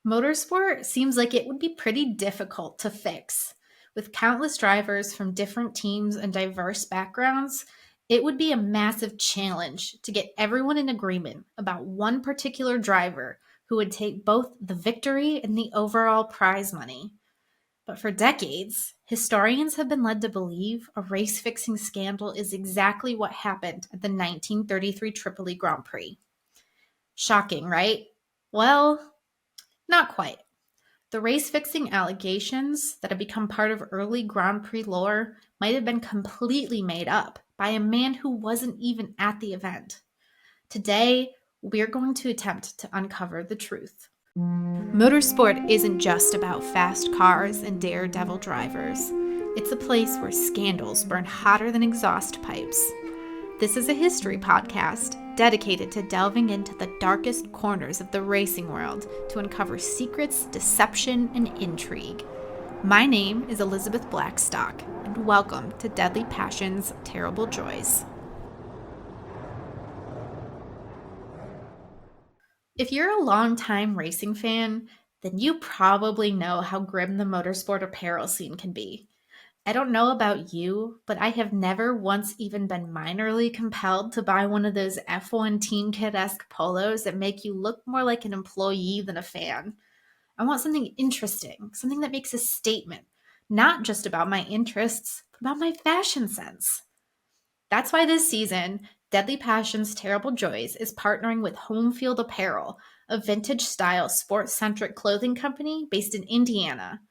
Motorsport seems like it would be pretty difficult to fix. With countless drivers from different teams and diverse backgrounds, it would be a massive challenge to get everyone in agreement about one particular driver who would take both the victory and the overall prize money. But for decades, historians have been led to believe a race-fixing scandal is exactly what happened at the 1933 Tripoli Grand Prix. Shocking, right? Well, not quite. The race-fixing allegations that have become part of early Grand Prix lore might have been completely made up by a man who wasn't even at the event. Today, we're going to attempt to uncover the truth. Motorsport isn't just about fast cars and daredevil drivers. It's a place where scandals burn hotter than exhaust pipes. This is a history podcast dedicated to delving into the darkest corners of the racing world to uncover secrets, deception, and intrigue. My name is Elizabeth Blackstock, and welcome to Deadly Passions, Terrible Joys. If you're a longtime racing fan, then you probably know how grim the motorsport apparel scene can be. I don't know about you, but I have never once even been minorly compelled to buy one of those F1 Team Kit-esque polos that make you look more like an employee than a fan. I want something interesting, something that makes a statement, not just about my interests, but about my fashion sense. That's why this season, Deadly Passions Terrible Joys is partnering with Home Field Apparel, a vintage-style sports-centric clothing company based in Indiana.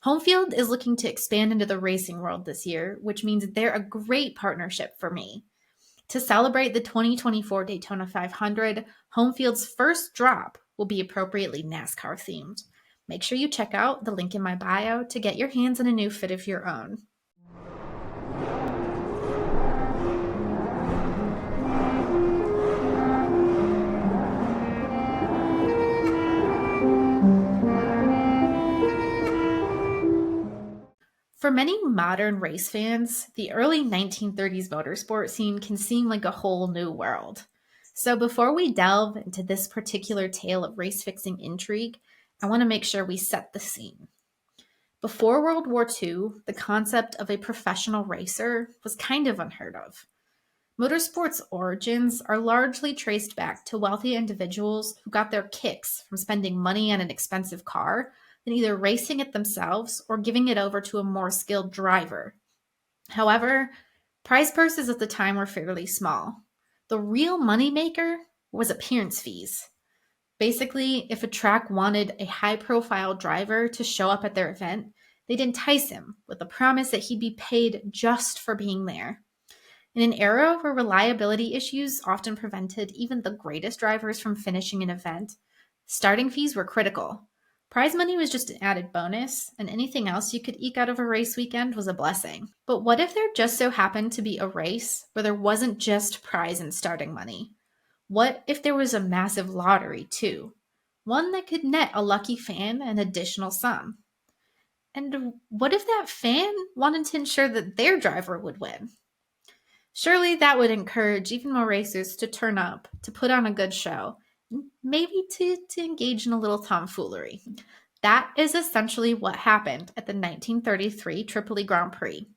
Home Field is looking to expand into the racing world this year, which means they're a great partnership for me. To celebrate the 2024 Daytona 500, Home Field's first drop will be appropriately NASCAR themed. Make sure you check out the link in my bio to get your hands on a new fit of your own. For many modern race fans, the early 1930s motorsport scene can seem like a whole new world. So before we delve into this particular tale of race-fixing intrigue, I want to make sure we set the scene. Before World War II, the concept of a professional racer was kind of unheard of. Motorsport's origins are largely traced back to wealthy individuals who got their kicks from spending money on an expensive car and either racing it themselves or giving it over to a more skilled driver. However, prize purses at the time were fairly small. The real moneymaker was appearance fees. Basically, if a track wanted a high-profile driver to show up at their event, they'd entice him with the promise that he'd be paid just for being there. In an era where reliability issues often prevented even the greatest drivers from finishing an event, starting fees were critical. Prize money was just an added bonus, and anything else you could eke out of a race weekend was a blessing. But what if there just so happened to be a race where there wasn't just prize and starting money? What if there was a massive lottery too? One that could net a lucky fan an additional sum? And what if that fan wanted to ensure that their driver would win? Surely that would encourage even more racers to turn up, to put on a good show, maybe to engage in a little tomfoolery. That is essentially what happened at the 1933 Tripoli Grand Prix.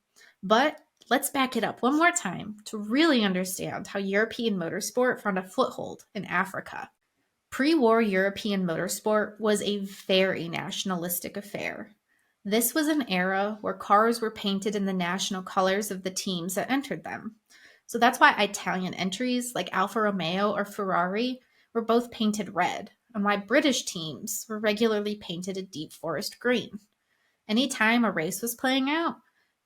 But let's back it up one more time to really understand how European motorsport found a foothold in Africa. Pre-war European motorsport was a very nationalistic affair. This was an era where cars were painted in the national colors of the teams that entered them. So that's why Italian entries like Alfa Romeo or Ferrari were both painted red, and why British teams were regularly painted a deep forest green. Anytime a race was playing out,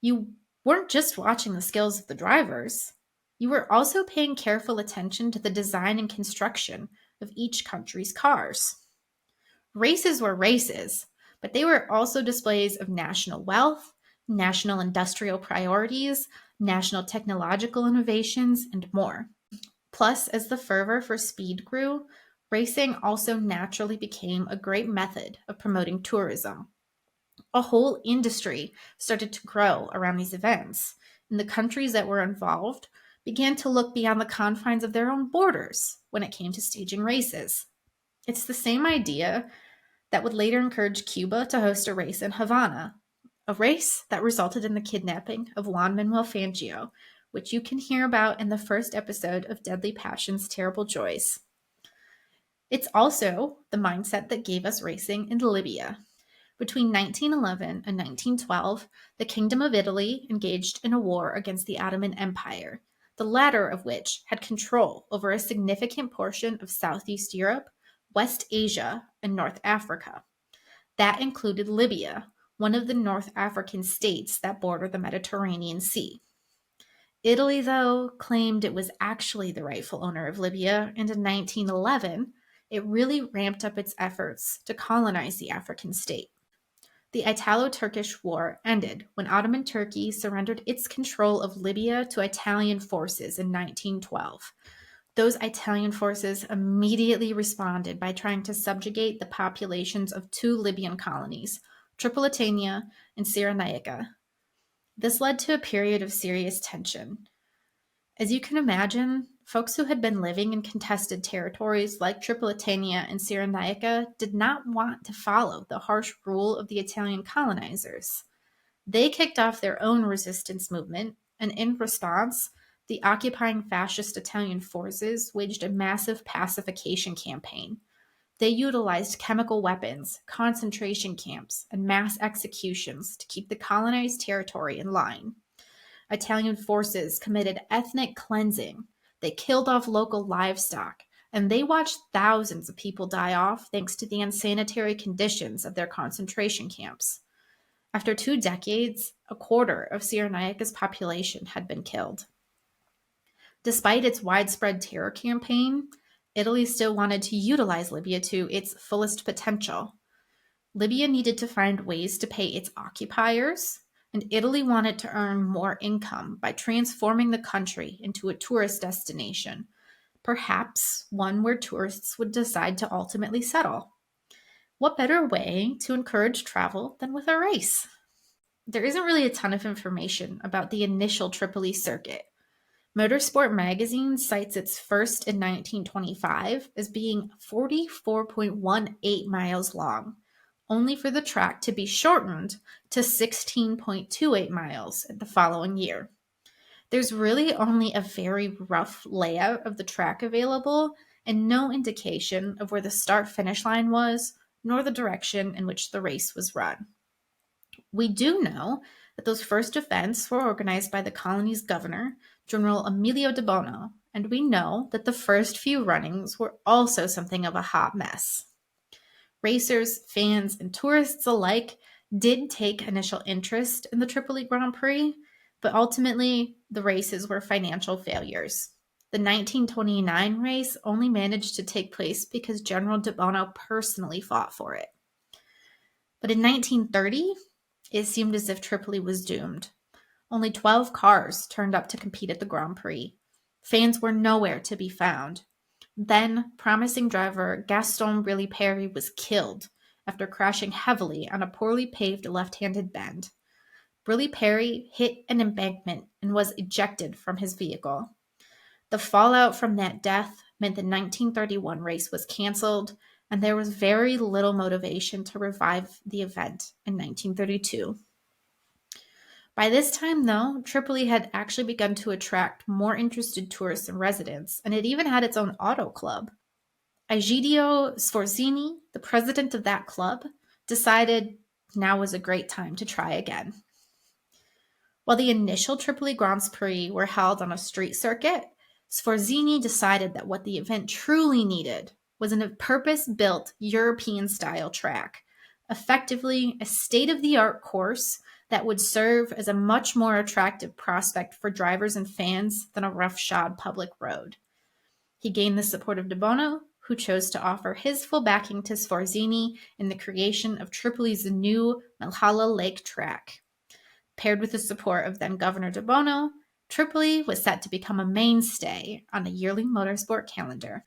you weren't just watching the skills of the drivers. You were also paying careful attention to the design and construction of each country's cars. Races were races, but they were also displays of national wealth, national industrial priorities, national technological innovations, and more. Plus, as the fervor for speed grew, racing also naturally became a great method of promoting tourism. A whole industry started to grow around these events, and the countries that were involved began to look beyond the confines of their own borders when it came to staging races. It's the same idea that would later encourage Cuba to host a race in Havana, a race that resulted in the kidnapping of Juan Manuel Fangio, which you can hear about in the first episode of Deadly Passion's Terrible Joys. It's also the mindset that gave us racing in Libya. Between 1911 and 1912, the Kingdom of Italy engaged in a war against the Ottoman Empire, the latter of which had control over a significant portion of Southeast Europe, West Asia, and North Africa. That included Libya, one of the North African states that border the Mediterranean Sea. Italy, though, claimed it was actually the rightful owner of Libya, and in 1911, it really ramped up its efforts to colonize the African state. The Italo-Turkish War ended when Ottoman Turkey surrendered its control of Libya to Italian forces in 1912. Those Italian forces immediately responded by trying to subjugate the populations of two Libyan colonies, Tripolitania and Cyrenaica. This led to a period of serious tension. As you can imagine, folks who had been living in contested territories like Tripolitania and Cyrenaica did not want to follow the harsh rule of the Italian colonizers. They kicked off their own resistance movement, and in response, the occupying fascist Italian forces waged a massive pacification campaign. They utilized chemical weapons, concentration camps, and mass executions to keep the colonized territory in line. Italian forces committed ethnic cleansing. They killed off local livestock, and they watched thousands of people die off thanks to the unsanitary conditions of their concentration camps. After 2 decades, a quarter of Cyrenaica's population had been killed. Despite its widespread terror campaign, Italy still wanted to utilize Libya to its fullest potential. Libya needed to find ways to pay its occupiers, and Italy wanted to earn more income by transforming the country into a tourist destination, perhaps one where tourists would decide to ultimately settle. What better way to encourage travel than with a race? There isn't really a ton of information about the initial Tripoli circuit. Motorsport magazine cites its first in 1925 as being 44.18 miles long, only for the track to be shortened to 16.28 miles the following year. There's really only a very rough layout of the track available and no indication of where the start-finish line was, nor the direction in which the race was run. We do know that those first events were organized by the colony's governor, General Emilio de Bono, and we know that the first few runnings were also something of a hot mess. Racers, fans, and tourists alike did take initial interest in the Tripoli Grand Prix, but ultimately the races were financial failures. The 1929 race only managed to take place because General de Bono personally fought for it. But in 1930, it seemed as if Tripoli was doomed. Only 12 cars turned up to compete at the Grand Prix. Fans were nowhere to be found. Then, promising driver Gaston Brilli-Peri was killed after crashing heavily on a poorly paved left-handed bend. Brilli-Peri hit an embankment and was ejected from his vehicle. The fallout from that death meant the 1931 race was canceled, and there was very little motivation to revive the event in 1932. By this time, though, Tripoli had actually begun to attract more interested tourists and residents, and it even had its own auto club. Egidio Sforzini, the president of that club, decided now was a great time to try again. While the initial Tripoli Grand Prix were held on a street circuit, Sforzini decided that what the event truly needed was a purpose-built European-style track, effectively a state-of-the-art course that would serve as a much more attractive prospect for drivers and fans than a roughshod public road. He gained the support of De Bono, who chose to offer his full backing to Sforzini in the creation of Tripoli's new Malhala Lake track. Paired with the support of then-Governor De Bono, Tripoli was set to become a mainstay on a yearly motorsport calendar.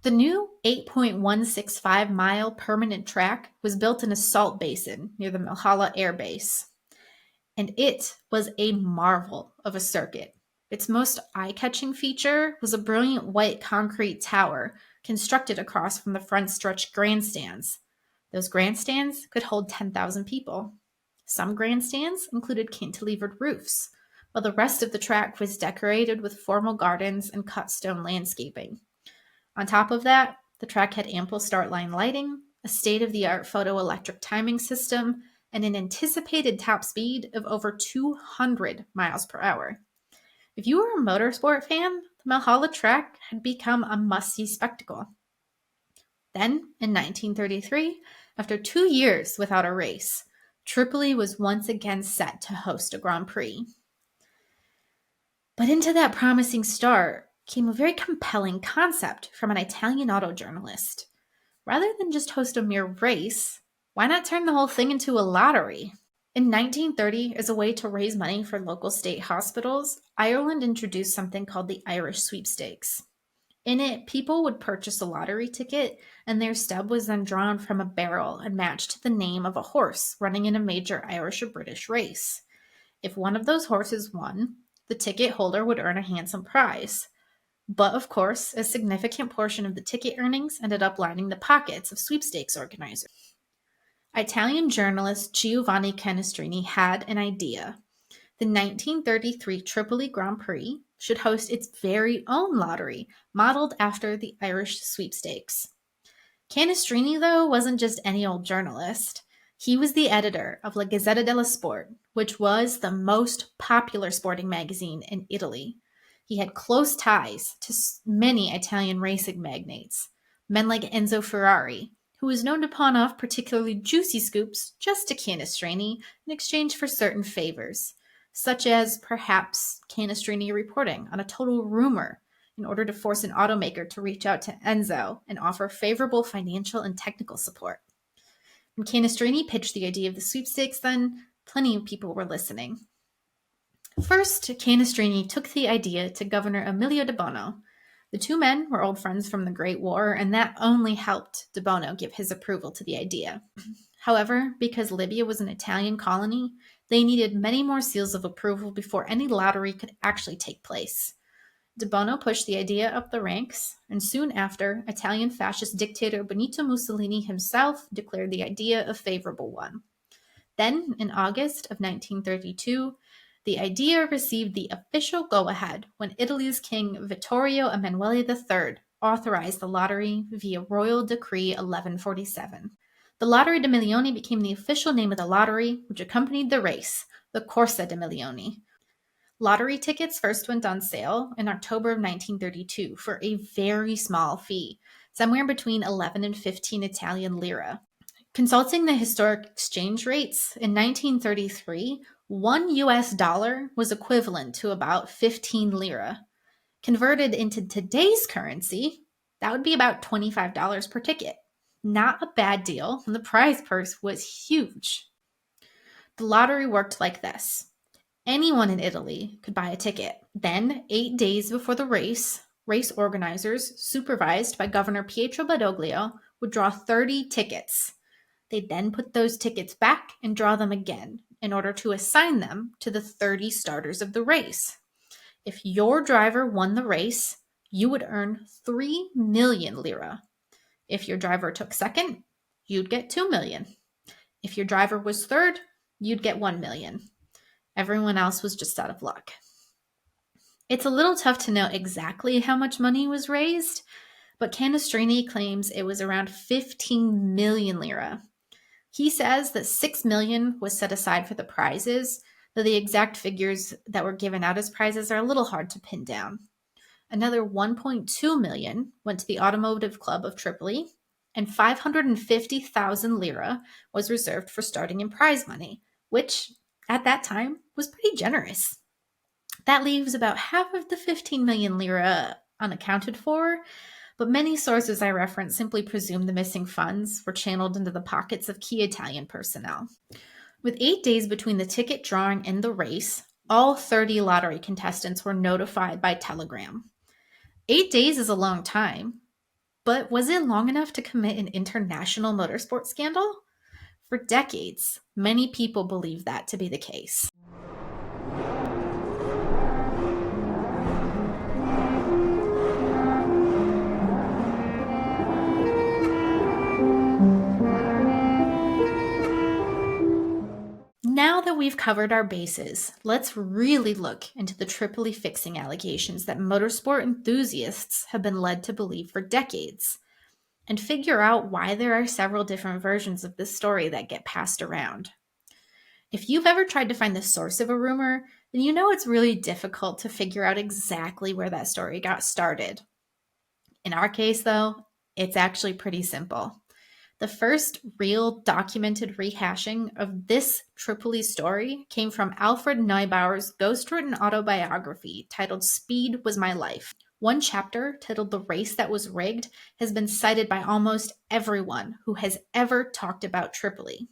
The new 8.165-mile permanent track was built in a salt basin near the Malhala Air Base, and it was a marvel of a circuit. Its most eye-catching feature was a brilliant white concrete tower constructed across from the front stretch grandstands. Those grandstands could hold 10,000 people. Some grandstands included cantilevered roofs, while the rest of the track was decorated with formal gardens and cut stone landscaping. On top of that, the track had ample start line lighting, a state-of-the-art photoelectric timing system, and an anticipated top speed of over 200 miles per hour. If you were a motorsport fan, the Valhalla track had become a must-see spectacle. Then, in 1933, after 2 years without a race, Tripoli was once again set to host a Grand Prix. But into that promising start came a very compelling concept from an Italian auto journalist. Rather than just host a mere race, why not turn the whole thing into a lottery? In 1930, as a way to raise money for local state hospitals, Ireland introduced something called the Irish Sweepstakes. In it, people would purchase a lottery ticket, and their stub was then drawn from a barrel and matched to the name of a horse running in a major Irish or British race. If one of those horses won, the ticket holder would earn a handsome prize. But of course, a significant portion of the ticket earnings ended up lining the pockets of sweepstakes organizers. Italian journalist Giovanni Canestrini had an idea. The 1933 Tripoli Grand Prix should host its very own lottery, modeled after the Irish sweepstakes. Canestrini, though, wasn't just any old journalist. He was the editor of La Gazzetta dello Sport, which was the most popular sporting magazine in Italy. He had close ties to many Italian racing magnates, men like Enzo Ferrari, who was known to pawn off particularly juicy scoops just to Canestrini in exchange for certain favors, such as perhaps Canestrini reporting on a total rumor in order to force an automaker to reach out to Enzo and offer favorable financial and technical support. When Canestrini pitched the idea of the sweepstakes, then plenty of people were listening. First, Canestrini took the idea to Governor Emilio de Bono. The two men were old friends from the Great War, and that only helped de Bono give his approval to the idea. However, because Libya was an Italian colony, they needed many more seals of approval before any lottery could actually take place. De Bono pushed the idea up the ranks, and soon after, Italian fascist dictator Benito Mussolini himself declared the idea a favorable one. Then, in August of 1932, the idea received the official go-ahead when Italy's King Vittorio Emanuele III authorized the lottery via Royal Decree 1147. The Lottery de Milioni became the official name of the lottery, which accompanied the race, the Corsa de Milioni. Lottery tickets first went on sale in October of 1932 for a very small fee, somewhere between 11 and 15 Italian lira. Consulting the historic exchange rates, in 1933, $1 was equivalent to about 15 lira. Converted into today's currency, that would be about $25 per ticket. Not a bad deal, and the prize purse was huge. The lottery worked like this. Anyone in Italy could buy a ticket. Then, 8 days before the race organizers, supervised by Governor Pietro Badoglio, would draw 30 tickets. They'd then put those tickets back and draw them again in order to assign them to the 30 starters of the race. If your driver won the race, you would earn 3 million lira. If your driver took second, you'd get 2 million. If your driver was third, you'd get 1 million. Everyone else was just out of luck. It's a little tough to know exactly how much money was raised, but Canestrini claims it was around 15 million lira. He says that 6 million was set aside for the prizes, though the exact figures that were given out as prizes are a little hard to pin down. Another 1.2 million went to the Automotive Club of Tripoli, and 550,000 lira was reserved for starting and prize money, which, at that time, was pretty generous. That leaves about half of the 15 million lira unaccounted for, but many sources I reference simply presume the missing funds were channeled into the pockets of key Italian personnel. With 8 days between the ticket drawing and the race, all 30 lottery contestants were notified by telegram. 8 days is a long time, but was it long enough to commit an international motorsport scandal? For decades, many people believed that to be the case. covered our bases, let's really look into the Tripoli fixing allegations that motorsport enthusiasts have been led to believe for decades, and figure out why there are several different versions of this story that get passed around. If you've ever tried to find the source of a rumor, then you know it's really difficult to figure out exactly where that story got started. In our case, though, it's actually pretty simple. The first real documented rehashing of this Tripoli story came from Alfred Neubauer's ghost-written autobiography titled Speed Was My Life. One chapter, titled The Race That Was Rigged, has been cited by almost everyone who has ever talked about Tripoli.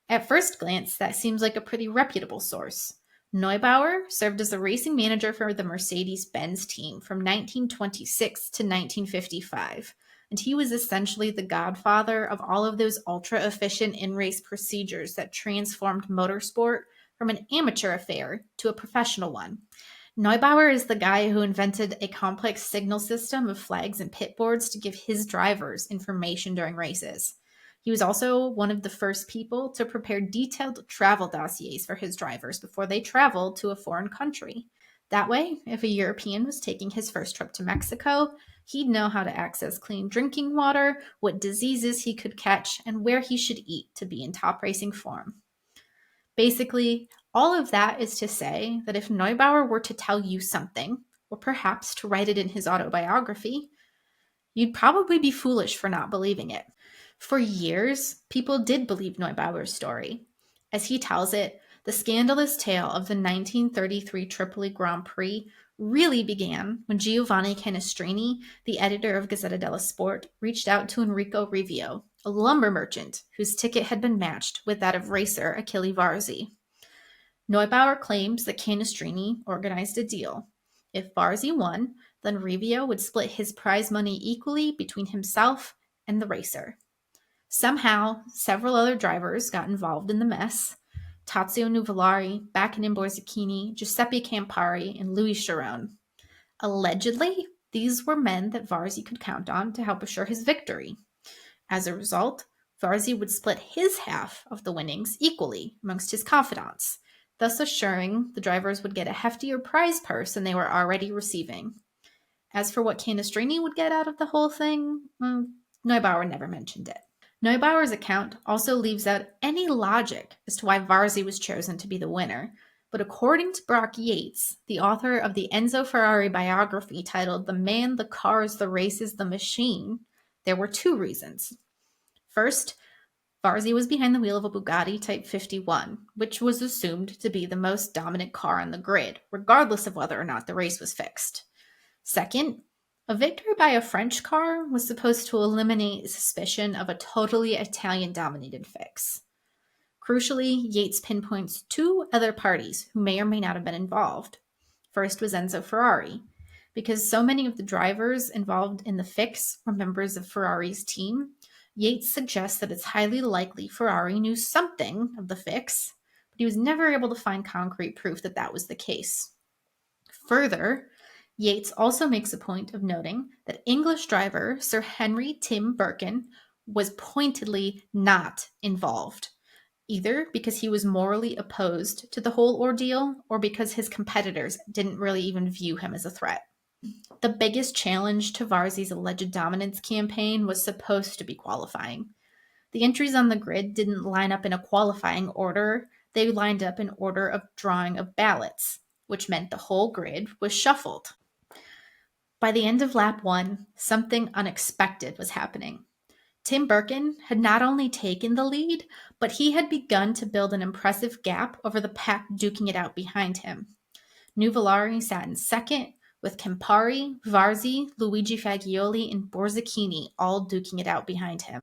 At first glance, that seems like a pretty reputable source. Neubauer served as the racing manager for the Mercedes-Benz team from 1926 to 1955, and he was essentially the godfather of all of those ultra-efficient in-race procedures that transformed motorsport from an amateur affair to a professional one. Neubauer is the guy who invented a complex signal system of flags and pit boards to give his drivers information during races. He was also one of the first people to prepare detailed travel dossiers for his drivers before they traveled to a foreign country. That way, if a European was taking his first trip to Mexico, he'd know how to access clean drinking water, what diseases he could catch, and where he should eat to be in top racing form. Basically, all of that is to say that if Neubauer were to tell you something, or perhaps to write it in his autobiography, you'd probably be foolish for not believing it. For years, people did believe Neubauer's story. As he tells it, the scandalous tale of the 1933 Tripoli Grand Prix really began when Giovanni Canestrini, the editor of Gazzetta dello Sport, reached out to Enrico Rivio, a lumber merchant whose ticket had been matched with that of racer Achille Varzi. Neubauer claims that Canestrini organized a deal. If Varzi won, then Rivio would split his prize money equally between himself and the racer. Somehow, several other drivers got involved in the mess. Tazio Nuvolari, Bacanin Borzacchini, Giuseppe Campari, and Louis Chiron. Allegedly, these were men that Varzi could count on to help assure his victory. As a result, Varzi would split his half of the winnings equally amongst his confidants, thus assuring the drivers would get a heftier prize purse than they were already receiving. As for what Canestrini would get out of the whole thing, Neubauer never mentioned it. Neubauer's account also leaves out any logic as to why Varzi was chosen to be the winner, but according to Brock Yates, the author of the Enzo Ferrari biography titled The Man, the Cars, the Races, the Machine, there were two reasons. First, Varzi was behind the wheel of a Bugatti Type 51, which was assumed to be the most dominant car on the grid, regardless of whether or not the race was fixed. Second, a victory by a French car was supposed to eliminate suspicion of a totally Italian-dominated fix. Crucially, Yates pinpoints two other parties who may or may not have been involved. First was Enzo Ferrari. Because so many of the drivers involved in the fix were members of Ferrari's team, Yates suggests that it's highly likely Ferrari knew something of the fix, but he was never able to find concrete proof that that was the case. Further, Yates also makes a point of noting that English driver Sir Henry Tim Birkin was pointedly not involved, either because he was morally opposed to the whole ordeal or because his competitors didn't really even view him as a threat. The biggest challenge to Varzi's alleged dominance campaign was supposed to be qualifying. The entries on the grid didn't line up in a qualifying order, they lined up in order of drawing of ballots, which meant the whole grid was shuffled. By the end of lap 1, something unexpected was happening. Tim Birkin had not only taken the lead, but he had begun to build an impressive gap over the pack duking it out behind him. Nuvolari sat in second, with Campari, Varzi, Luigi Fagioli, and Borzacchini all duking it out behind him.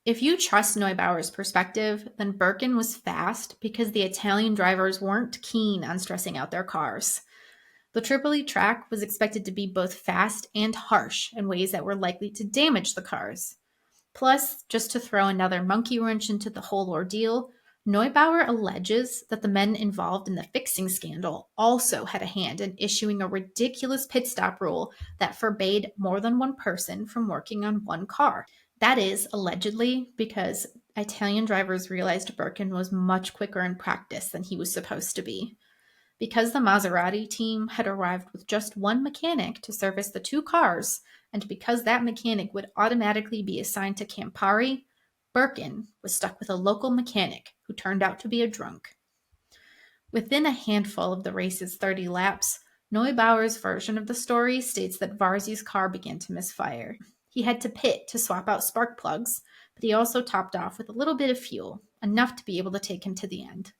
If you trust Neubauer's perspective, then Birkin was fast because the Italian drivers weren't keen on stressing out their cars. The Tripoli track was expected to be both fast and harsh in ways that were likely to damage the cars. Plus, just to throw another monkey wrench into the whole ordeal, Neubauer alleges that the men involved in the fixing scandal also had a hand in issuing a ridiculous pit stop rule that forbade more than one person from working on one car. That is, allegedly, because Italian drivers realized Birkin was much quicker in practice than he was supposed to be. Because the Maserati team had arrived with just one mechanic to service the two cars, and because that mechanic would automatically be assigned to Campari, Birkin was stuck with a local mechanic who turned out to be a drunk. Within a handful of the race's 30 laps, Neubauer's version of the story states that Varzy's car began to misfire. He had to pit to swap out spark plugs, but he also topped off with a little bit of fuel, enough to be able to take him to the end.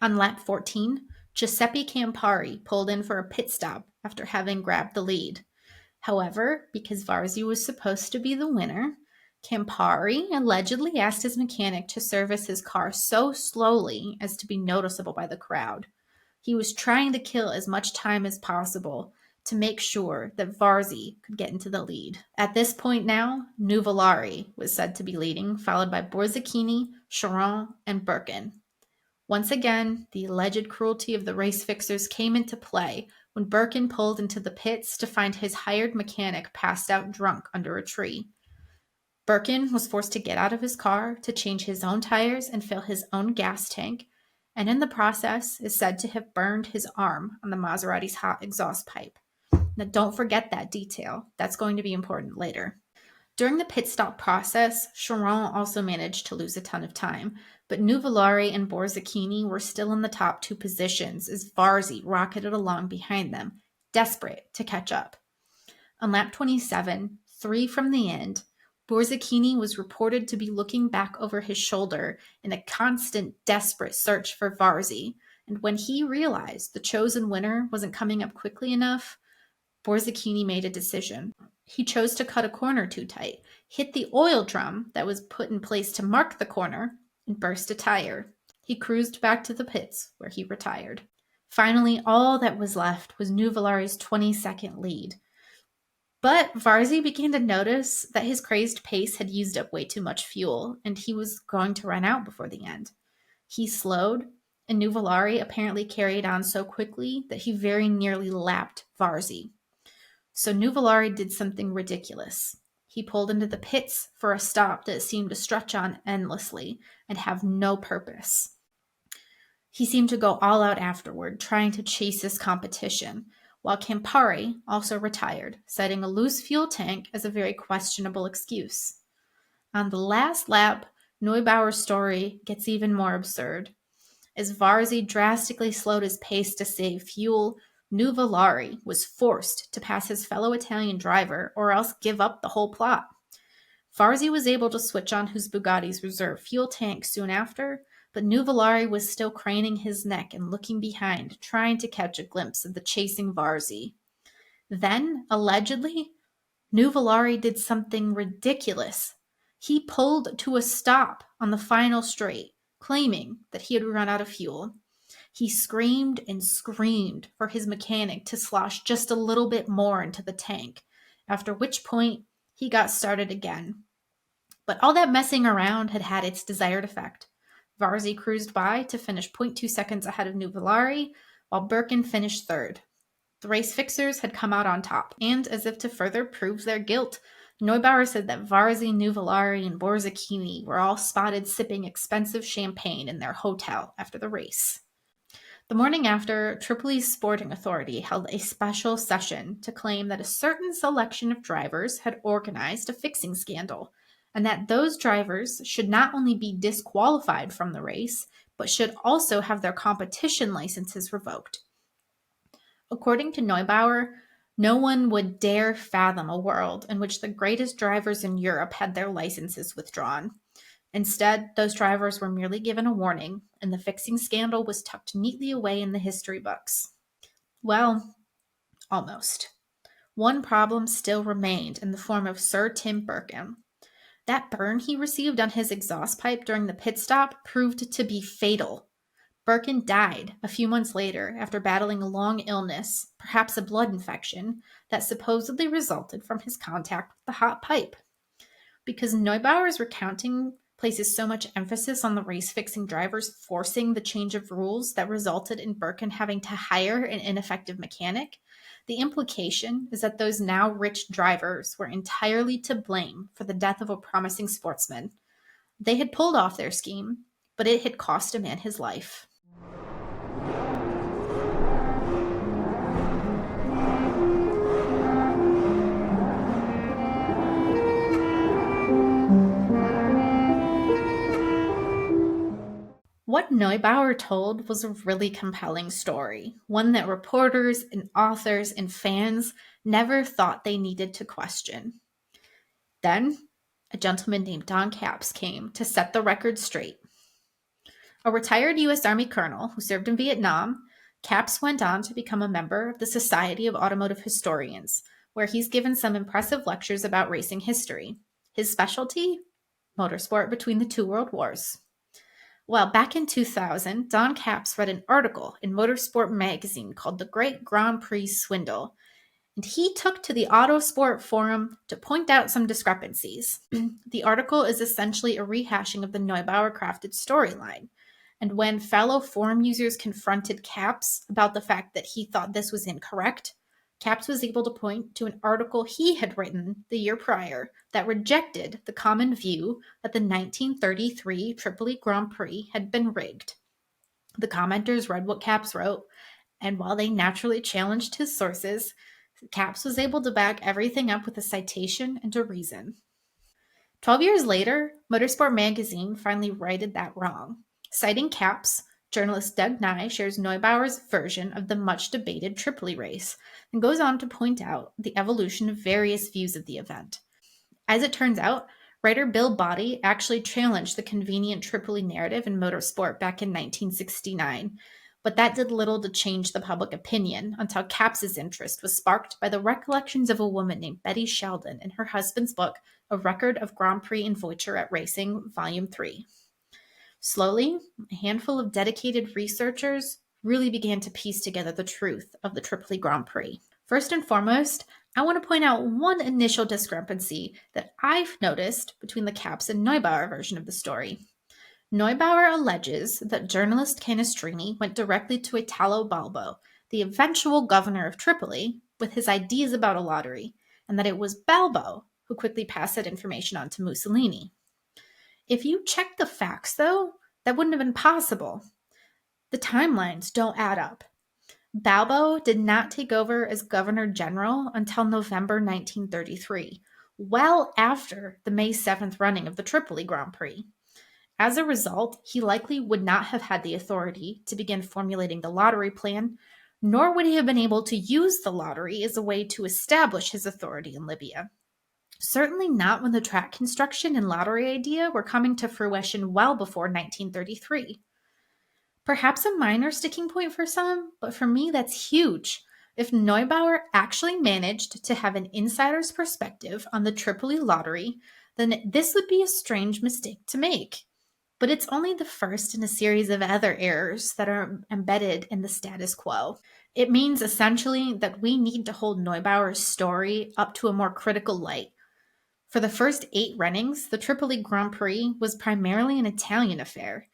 On lap 14, Giuseppe Campari pulled in for a pit stop after having grabbed the lead. However, because Varzi was supposed to be the winner, Campari allegedly asked his mechanic to service his car so slowly as to be noticeable by the crowd. He was trying to kill as much time as possible to make sure that Varzi could get into the lead. At this point now, Nuvolari was said to be leading, followed by Borzacchini, Chiron, and Birkin. Once again, the alleged cruelty of the race fixers came into play when Birkin pulled into the pits to find his hired mechanic passed out drunk under a tree. Birkin was forced to get out of his car to change his own tires and fill his own gas tank, and in the process is said to have burned his arm on the Maserati's hot exhaust pipe. Now, don't forget that detail. That's going to be important later. During the pit stop process, Chiron also managed to lose a ton of time, but Nuvolari and Borzacchini were still in the top two positions as Varzi rocketed along behind them, desperate to catch up. On lap 27, 3 from the end, Borzacchini was reported to be looking back over his shoulder in a constant, desperate search for Varzi, and when he realized the chosen winner wasn't coming up quickly enough, Borzacchini made a decision. He chose to cut a corner too tight, hit the oil drum that was put in place to mark the corner, and burst a tire. He cruised back to the pits, where he retired. Finally, all that was left was Nuvolari's 20-second lead. But Varzi began to notice that his crazed pace had used up way too much fuel, and he was going to run out before the end. He slowed, and Nuvolari apparently carried on so quickly that he very nearly lapped Varzi. So Nuvolari did something ridiculous. He pulled into the pits for a stop that seemed to stretch on endlessly and have no purpose. He seemed to go all out afterward, trying to chase his competition, while Campari also retired, citing a loose fuel tank as a very questionable excuse. On the last lap, Neubauer's story gets even more absurd. As Varzi drastically slowed his pace to save fuel, Nuvolari was forced to pass his fellow Italian driver or else give up the whole plot. Varzi was able to switch on his Bugatti's reserve fuel tank soon after, but Nuvolari was still craning his neck and looking behind, trying to catch a glimpse of the chasing Varzi. Then, allegedly, Nuvolari did something ridiculous. He pulled to a stop on the final straight, claiming that he had run out of fuel. He screamed and screamed for his mechanic to slosh just a little bit more into the tank, after which point he got started again. But all that messing around had had its desired effect. Varzi cruised by to finish 0.2 seconds ahead of Nuvolari, while Birkin finished third. The race fixers had come out on top, and as if to further prove their guilt, Neubauer said that Varzi, Nuvolari, and Borzacchini were all spotted sipping expensive champagne in their hotel after the race. The morning after, Tripoli's sporting authority held a special session to claim that a certain selection of drivers had organized a fixing scandal, and that those drivers should not only be disqualified from the race, but should also have their competition licenses revoked. According to Neubauer, no one would dare fathom a world in which the greatest drivers in Europe had their licenses withdrawn. Instead, those drivers were merely given a warning, and the fixing scandal was tucked neatly away in the history books. Well, almost. One problem still remained in the form of Sir Tim Birkin. That burn he received on his exhaust pipe during the pit stop proved to be fatal. Birkin died a few months later after battling a long illness, perhaps a blood infection, that supposedly resulted from his contact with the hot pipe. Because Neubauer's recounting places so much emphasis on the race-fixing drivers forcing the change of rules that resulted in Birkin having to hire an ineffective mechanic, the implication is that those now rich drivers were entirely to blame for the death of a promising sportsman. They had pulled off their scheme, but it had cost a man his life. What Neubauer told was a really compelling story, one that reporters and authors and fans never thought they needed to question. Then, a gentleman named Don Capps came to set the record straight. A retired U.S. Army colonel who served in Vietnam, Capps went on to become a member of the Society of Automotive Historians, where he's given some impressive lectures about racing history. His specialty? Motorsport between the two world wars. Well, back in 2000, Don Capps read an article in Motorsport magazine called The Great Grand Prix Swindle, and he took to the Autosport forum to point out some discrepancies. The article is essentially a rehashing of the Neubauer crafted storyline. And when fellow forum users confronted Capps about the fact that he thought this was incorrect, Capps was able to point to an article he had written the year prior that rejected the common view that the 1933 Tripoli Grand Prix had been rigged. The commenters read what Capps wrote, and while they naturally challenged his sources, Capps was able to back everything up with a citation and a reason. 12 years later, Motorsport magazine finally righted that wrong. Citing Capps, journalist Doug Nye shares Neubauer's version of the much-debated Tripoli race and goes on to point out the evolution of various views of the event. As it turns out, writer Bill Boddy actually challenged the convenient Tripoli narrative in Motorsport back in 1969, but that did little to change the public opinion until Capps' interest was sparked by the recollections of a woman named Betty Sheldon in her husband's book, A Record of Grand Prix and Voiturette Racing, Volume 3. Slowly, a handful of dedicated researchers really began to piece together the truth of the Tripoli Grand Prix. First and foremost, I want to point out one initial discrepancy that I've noticed between the Capps and Neubauer version of the story. Neubauer alleges that journalist Canestrini went directly to Italo Balbo, the eventual governor of Tripoli, with his ideas about a lottery, and that it was Balbo who quickly passed that information on to Mussolini. If you check the facts, though, that wouldn't have been possible. The timelines don't add up. Balbo did not take over as Governor General until November 1933, well after the May 7th running of the Tripoli Grand Prix. As a result, he likely would not have had the authority to begin formulating the lottery plan, nor would he have been able to use the lottery as a way to establish his authority in Libya. Certainly not when the track construction and lottery idea were coming to fruition well before 1933. Perhaps a minor sticking point for some, but for me that's huge. If Neubauer actually managed to have an insider's perspective on the Tripoli lottery, then this would be a strange mistake to make. But it's only the first in a series of other errors that are embedded in the status quo. It means essentially that we need to hold Neubauer's story up to a more critical light. For the first 8 runnings, the Tripoli Grand Prix was primarily an Italian affair.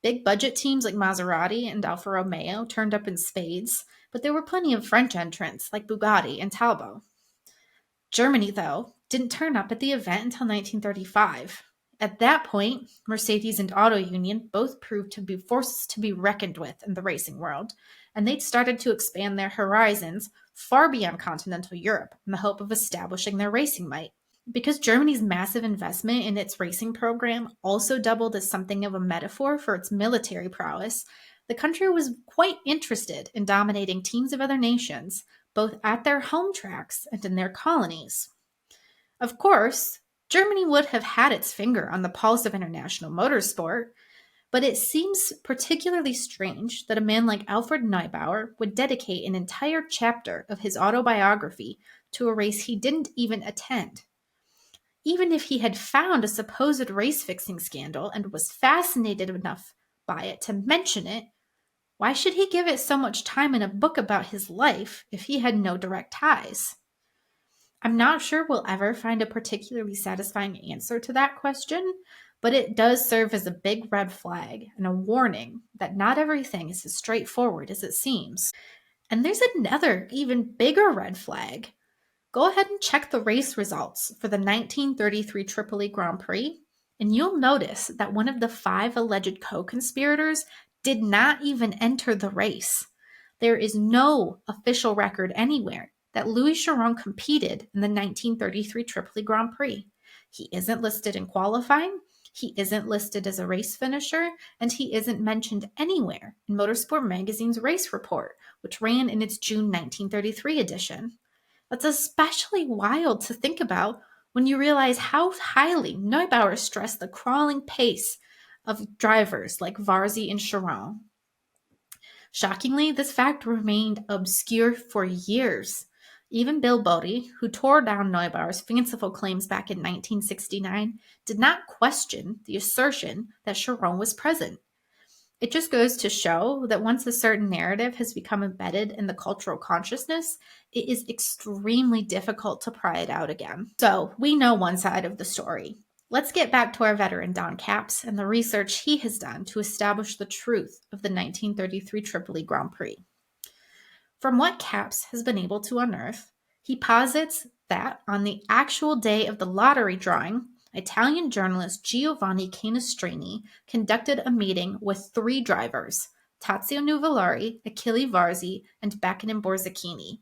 Big budget teams like Maserati and Alfa Romeo turned up in spades, but there were plenty of French entrants like Bugatti and Talbot. Germany, though, didn't turn up at the event until 1935. At that point, Mercedes and Auto Union both proved to be forces to be reckoned with in the racing world, and they'd started to expand their horizons far beyond continental Europe in the hope of establishing their racing might. Because Germany's massive investment in its racing program also doubled as something of a metaphor for its military prowess, the country was quite interested in dominating teams of other nations, both at their home tracks and in their colonies. Of course, Germany would have had its finger on the pulse of international motorsport, but it seems particularly strange that a man like Alfred Neubauer would dedicate an entire chapter of his autobiography to a race he didn't even attend. Even if he had found a supposed race-fixing scandal and was fascinated enough by it to mention it, why should he give it so much time in a book about his life if he had no direct ties? I'm not sure we'll ever find a particularly satisfying answer to that question, but it does serve as a big red flag and a warning that not everything is as straightforward as it seems. And there's another, even bigger red flag. Go ahead and check the race results for the 1933 Tripoli Grand Prix And you'll notice that one of the 5 alleged co-conspirators did not even enter the race. There is no official record anywhere that Louis Chiron competed in the 1933 Tripoli Grand Prix. He isn't listed in qualifying, he isn't listed as a race finisher, and he isn't mentioned anywhere in Motorsport Magazine's race report, which ran in its June 1933 edition. That's especially wild to think about when you realize how highly Neubauer stressed the crawling pace of drivers like Varzi and Chiron. Shockingly, this fact remained obscure for years. Even Bill Bodie, who tore down Neubauer's fanciful claims back in 1969, did not question the assertion that Chiron was present. It just goes to show that once a certain narrative has become embedded in the cultural consciousness, it is extremely difficult to pry it out again. So we know one side of the story. Let's get back to our veteran Don Capps and the research he has done to establish the truth of the 1933 Tripoli Grand Prix. From what Capps has been able to unearth, he posits that on the actual day of the lottery drawing, Italian journalist Giovanni Canestrini conducted a meeting with 3 drivers, Tazio Nuvolari, Achille Varzi, and Baccanin Borzacchini.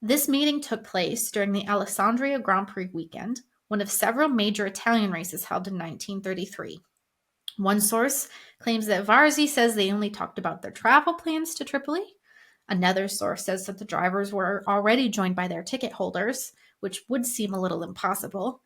This meeting took place during the Alessandria Grand Prix weekend, one of several major Italian races held in 1933. One source claims that Varzi says they only talked about their travel plans to Tripoli. Another source says that the drivers were already joined by their ticket holders, which would seem a little impossible.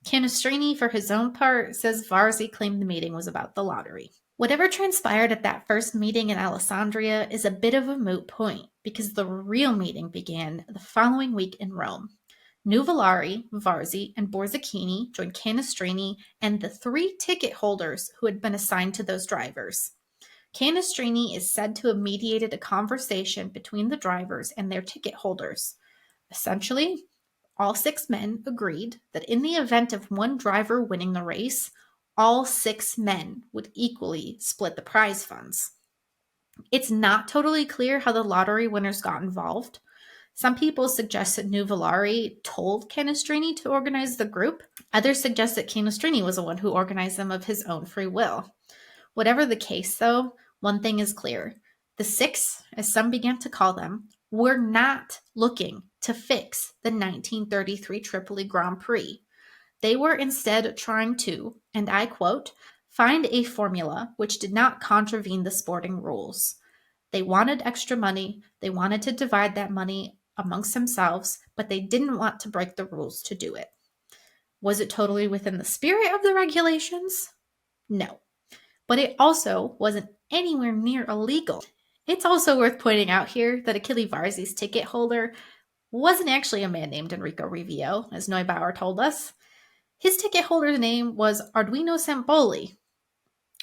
Canestrini, for his own part, says Varzi claimed the meeting was about the lottery. Whatever transpired at that first meeting in Alessandria is a bit of a moot point, because the real meeting began the following week in Rome. Nuvolari, Varzi, and Borzacchini joined Canestrini and the 3 ticket holders who had been assigned to those drivers. Canestrini is said to have mediated a conversation between the drivers and their ticket holders. Essentially, all 6 men agreed that in the event of one driver winning the race, all 6 men would equally split the prize funds. It's not totally clear how the lottery winners got involved. Some people suggest that Nuvolari told Canestrini to organize the group. Others suggest that Canestrini was the one who organized them of his own free will. Whatever the case, though, one thing is clear. The 6, as some began to call them, were not looking to fix the 1933 Tripoli Grand Prix. They were instead trying to, and I quote, find a formula which did not contravene the sporting rules. They wanted extra money, they wanted to divide that money amongst themselves, but they didn't want to break the rules to do it. Was it totally within the spirit of the regulations? No. But it also wasn't anywhere near illegal. It's also worth pointing out here that Achille Varzi's ticket holder wasn't actually a man named Enrico Rivio, as Neubauer told us. His ticket holder's name was Arduino Sampoli.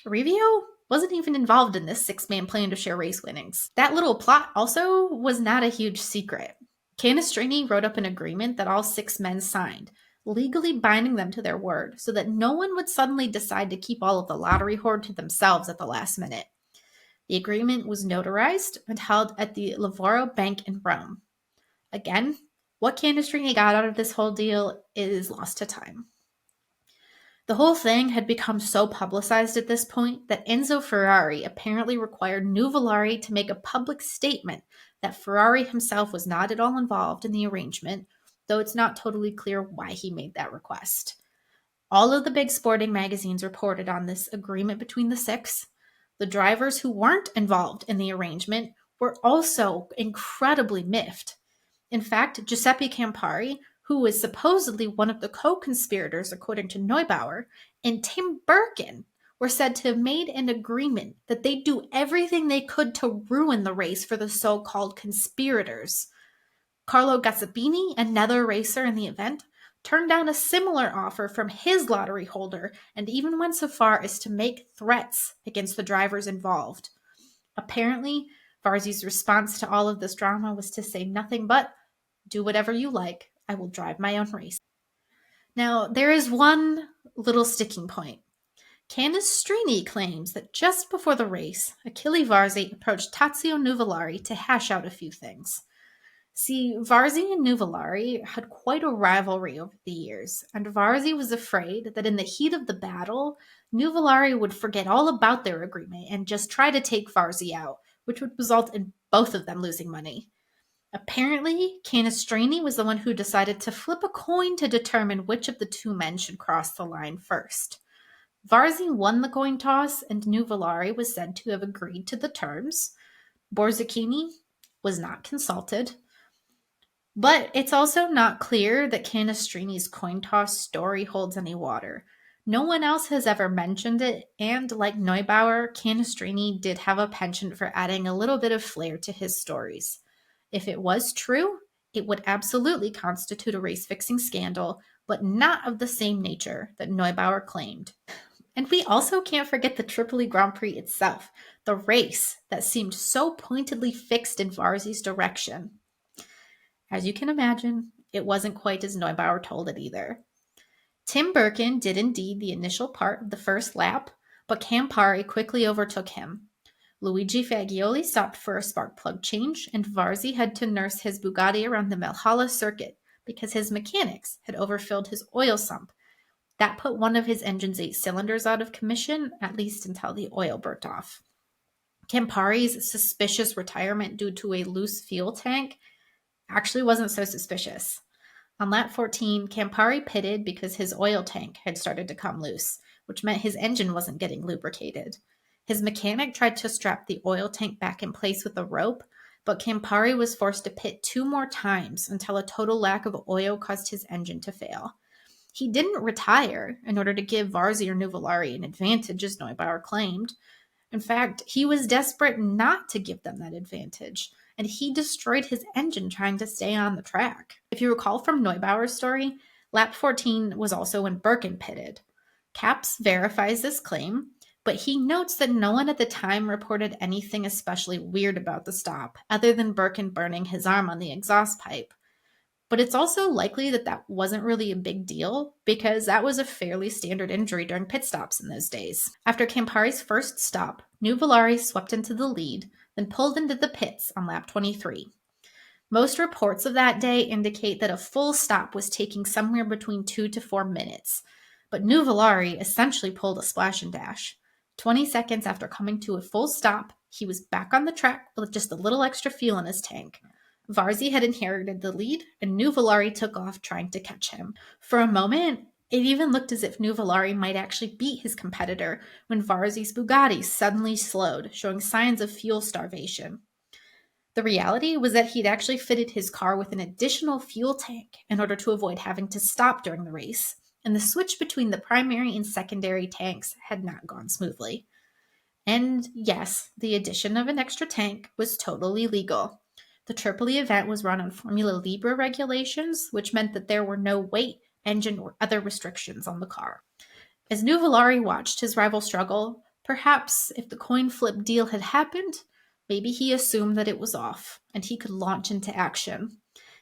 Rivio wasn't even involved in this 6-man plan to share race winnings. That little plot also was not a huge secret. Canestrini wrote up an agreement that all 6 men signed, legally binding them to their word so that no one would suddenly decide to keep all of the lottery hoard to themselves at the last minute. The agreement was notarized and held at the Lavoro Bank in Rome. Again, what Canestrini got out of this whole deal is lost to time. The whole thing had become so publicized at this point that Enzo Ferrari apparently required Nuvolari to make a public statement that Ferrari himself was not at all involved in the arrangement, though it's not totally clear why he made that request. All of the big sporting magazines reported on this agreement between the 6. The drivers who weren't involved in the arrangement were also incredibly miffed. In fact, Giuseppe Campari, who was supposedly one of the co-conspirators according to Neubauer, and Tim Birkin were said to have made an agreement that they'd do everything they could to ruin the race for the so-called conspirators. Carlo Gazzabini, another racer in the event, turned down a similar offer from his lottery holder and even went so far as to make threats against the drivers involved. Apparently, Varzi's response to all of this drama was to say nothing but, "Do whatever you like, I will drive my own race." Now, there is one little sticking point. Canestrini claims that just before the race, Achille Varzi approached Tazio Nuvolari to hash out a few things. See, Varzi and Nuvolari had quite a rivalry over the years, and Varzi was afraid that in the heat of the battle, Nuvolari would forget all about their agreement and just try to take Varzi out, which would result in both of them losing money. Apparently, Canestrini was the one who decided to flip a coin to determine which of the two men should cross the line first. Varzi won the coin toss, and Nuvolari was said to have agreed to the terms. Borzacchini was not consulted. But it's also not clear that Canestrini's coin toss story holds any water. No one else has ever mentioned it, and like Neubauer, Canestrini did have a penchant for adding a little bit of flair to his stories. If it was true, it would absolutely constitute a race-fixing scandal, but not of the same nature that Neubauer claimed. And we also can't forget the Tripoli Grand Prix itself, the race that seemed so pointedly fixed in Varzi's direction. As you can imagine, it wasn't quite as Neubauer told it either. Tim Birkin did indeed the initial part of the first lap, but Campari quickly overtook him. Luigi Fagioli stopped for a spark plug change, and Varzi had to nurse his Bugatti around the Valhalla circuit because his mechanics had overfilled his oil sump. That put one of his engine's 8 cylinders out of commission, at least until the oil burnt off. Campari's suspicious retirement due to a loose fuel tank actually wasn't so suspicious. On lap 14, Campari pitted because his oil tank had started to come loose, which meant his engine wasn't getting lubricated. His mechanic tried to strap the oil tank back in place with a rope, but Campari was forced to pit 2 more times until a total lack of oil caused his engine to fail. He didn't retire in order to give Varzi or Nuvolari an advantage, as Neubauer claimed. In fact, he was desperate not to give them that advantage, and he destroyed his engine trying to stay on the track. If you recall from Neubauer's story, lap 14 was also when Birkin pitted. Capps verifies this claim, but he notes that no one at the time reported anything especially weird about the stop, other than Birkin burning his arm on the exhaust pipe. But it's also likely that that wasn't really a big deal, because that was a fairly standard injury during pit stops in those days. After Campari's first stop, Nuvolari swept into the lead, then pulled into the pits on lap 23. Most reports of that day indicate that a full stop was taking somewhere between 2 to 4 minutes, but Nuvolari essentially pulled a splash and dash. 20 seconds after coming to a full stop, he was back on the track with just a little extra fuel in his tank. Varzi had inherited the lead, and Nuvolari took off trying to catch him. For a moment, it even looked as if Nuvolari might actually beat his competitor when Varzi's Bugatti suddenly slowed, showing signs of fuel starvation. The reality was that he'd actually fitted his car with an additional fuel tank in order to avoid having to stop during the race, and the switch between the primary and secondary tanks had not gone smoothly. And yes, the addition of an extra tank was totally legal. The Tripoli event was run on Formula Libre regulations, which meant that there were no weight, engine, or other restrictions on the car. As Nuvolari watched his rival struggle, perhaps if the coin flip deal had happened, maybe he assumed that it was off, and he could launch into action.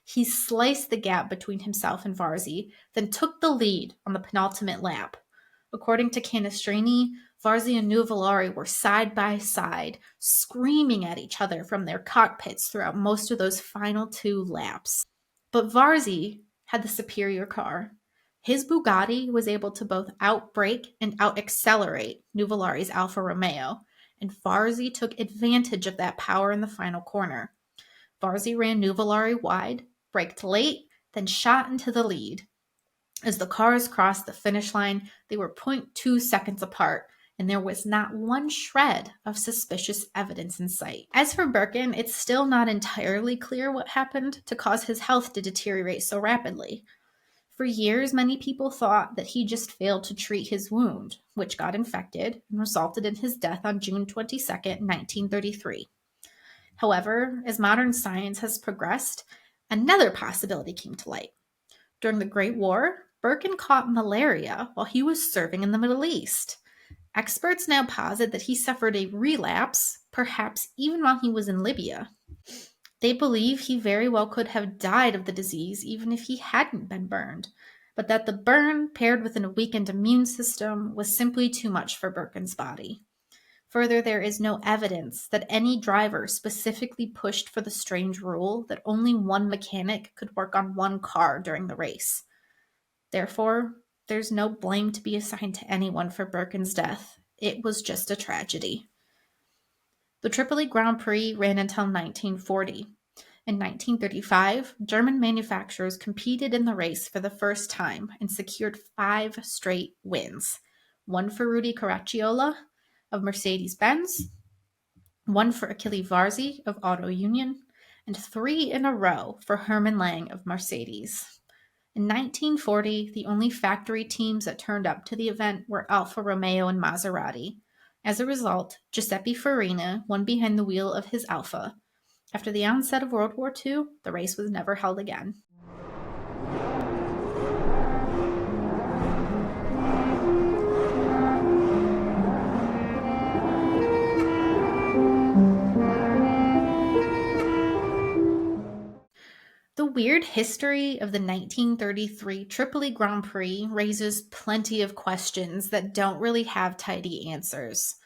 He sliced the gap between himself and Varzi, then took the lead on the penultimate lap. According to Canestrini, Varzi and Nuvolari were side by side, screaming at each other from their cockpits throughout most of those final 2 laps. But Varzi had the superior car. His Bugatti was able to both outbrake and out-accelerate Nuvolari's Alfa Romeo, and Varzi took advantage of that power in the final corner. Varzi ran Nuvolari wide, braked late, then shot into the lead. As the cars crossed the finish line, they were 0.2 seconds apart, and there was not one shred of suspicious evidence in sight. As for Birkin, it's still not entirely clear what happened to cause his health to deteriorate so rapidly. For years, many people thought that he just failed to treat his wound, which got infected and resulted in his death on June 22, 1933. However, as modern science has progressed, another possibility came to light. During the Great War, Birkin caught malaria while he was serving in the Middle East. Experts now posit that he suffered a relapse, perhaps even while he was in Libya. They believe he very well could have died of the disease even if he hadn't been burned, but that the burn, paired with a weakened immune system, was simply too much for Birkin's body. Further, there is no evidence that any driver specifically pushed for the strange rule that only one mechanic could work on one car during the race. Therefore, there's no blame to be assigned to anyone for Birkin's death. It was just a tragedy. The Tripoli Grand Prix ran until 1940. In 1935, German manufacturers competed in the race for the first time and secured 5 straight wins. One for Rudy Caracciola of Mercedes-Benz, one for Achille Varzi of Auto Union, and 3 in a row for Hermann Lang of Mercedes. In 1940, the only factory teams that turned up to the event were Alfa Romeo and Maserati. As a result, Giuseppe Farina won behind the wheel of his Alfa. After the onset of World War II, the race was never held again. The weird history of the 1933 Tripoli Grand Prix raises plenty of questions that don't really have tidy answers.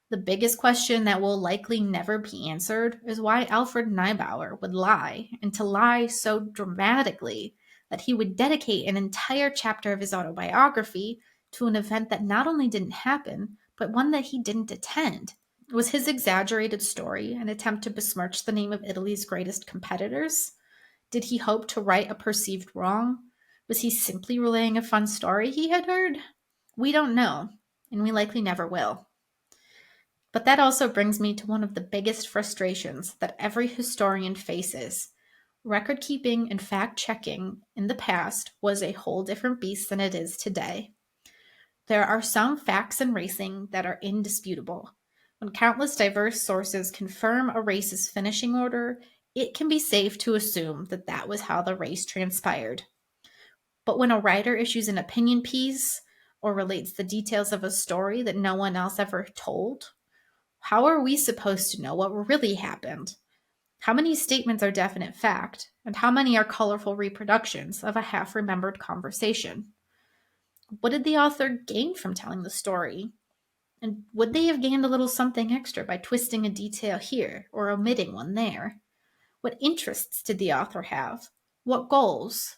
The biggest question that will likely never be answered is why Alfred Neubauer would lie, and to lie so dramatically that he would dedicate an entire chapter of his autobiography to an event that not only didn't happen, but one that he didn't attend. Was his exaggerated story an attempt to besmirch the name of Italy's greatest competitors? Did he hope to right a perceived wrong? Was he simply relaying a fun story he had heard? We don't know, and we likely never will. But that also brings me to one of the biggest frustrations that every historian faces. Record keeping and fact checking in the past was a whole different beast than it is today. There are some facts in racing that are indisputable. When countless diverse sources confirm a race's finishing order, it can be safe to assume that that was how the race transpired. But when a writer issues an opinion piece or relates the details of a story that no one else ever told, how are we supposed to know what really happened? How many statements are definite fact, and how many are colorful reproductions of a half-remembered conversation? What did the author gain from telling the story? And would they have gained a little something extra by twisting a detail here or omitting one there? What interests did the author have? What goals?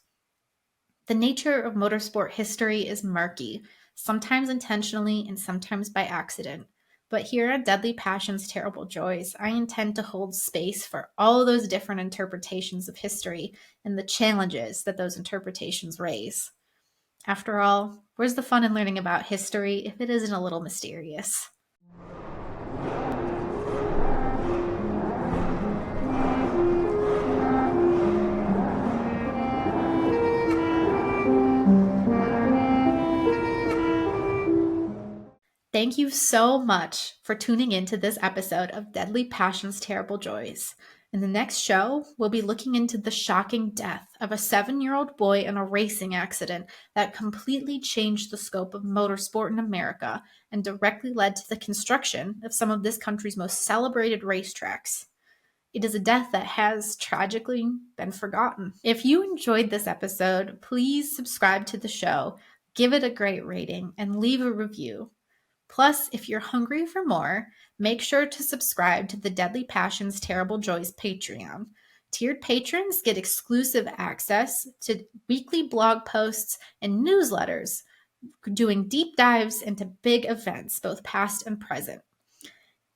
The nature of motorsport history is murky, sometimes intentionally and sometimes by accident. But here at Deadly Passions, Terrible Joys, I intend to hold space for all those different interpretations of history and the challenges that those interpretations raise. After all, where's the fun in learning about history if it isn't a little mysterious? Thank you so much for tuning in to this episode of Deadly Passions, Terrible Joys. In the next show, we'll be looking into the shocking death of a 7-year-old boy in a racing accident that completely changed the scope of motorsport in America and directly led to the construction of some of this country's most celebrated racetracks. It is a death that has tragically been forgotten. If you enjoyed this episode, please subscribe to the show, give it a great rating, and leave a review. Plus, if you're hungry for more, make sure to subscribe to the Deadly Passions Terrible Joys Patreon. Tiered patrons get exclusive access to weekly blog posts and newsletters, doing deep dives into big events, both past and present.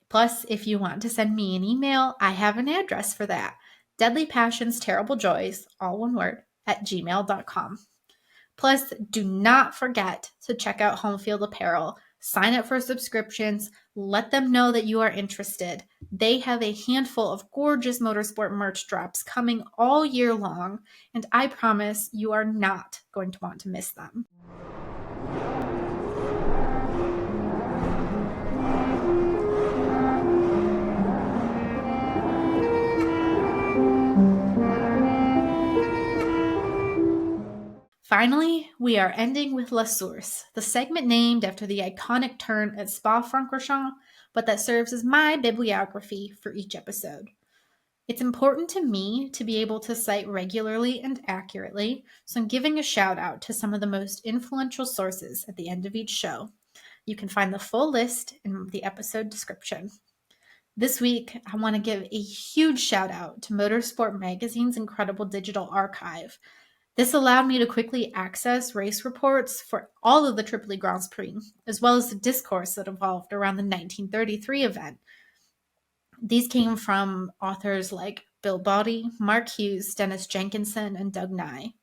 Plus, if you want to send me an email, I have an address for that. Deadly Passions Terrible Joys, all one word, @gmail.com. Plus, do not forget to check out Home Field Apparel. Sign up for subscriptions. Let them know that you are interested. They have a handful of gorgeous motorsport merch drops coming all year long, and I promise you are not going to want to miss them. Finally, we are ending with La Source, the segment named after the iconic turn at Spa-Francorchamps, but that serves as my bibliography for each episode. It's important to me to be able to cite regularly and accurately, so I'm giving a shout out to some of the most influential sources at the end of each show. You can find the full list in the episode description. This week, I want to give a huge shout out to Motorsport Magazine's incredible digital archive. This allowed me to quickly access race reports for all of the Tripoli Grand Prix, as well as the discourse that evolved around the 1933 event. These came from authors like Bill Body, Mark Hughes, Dennis Jenkinson, and Doug Nye.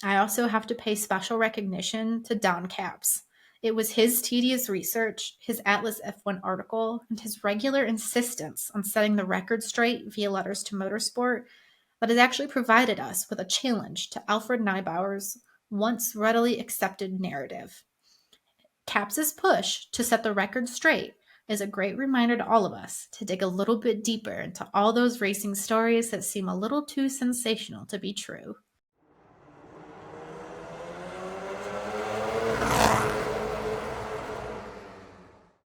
I also have to pay special recognition to Don Capps. It was his tedious research, his Atlas F1 article, and his regular insistence on setting the record straight via letters to Motorsport that has actually provided us with a challenge to Alfred Neubauer's once readily accepted narrative. Capps' push to set the record straight is a great reminder to all of us to dig a little bit deeper into all those racing stories that seem a little too sensational to be true.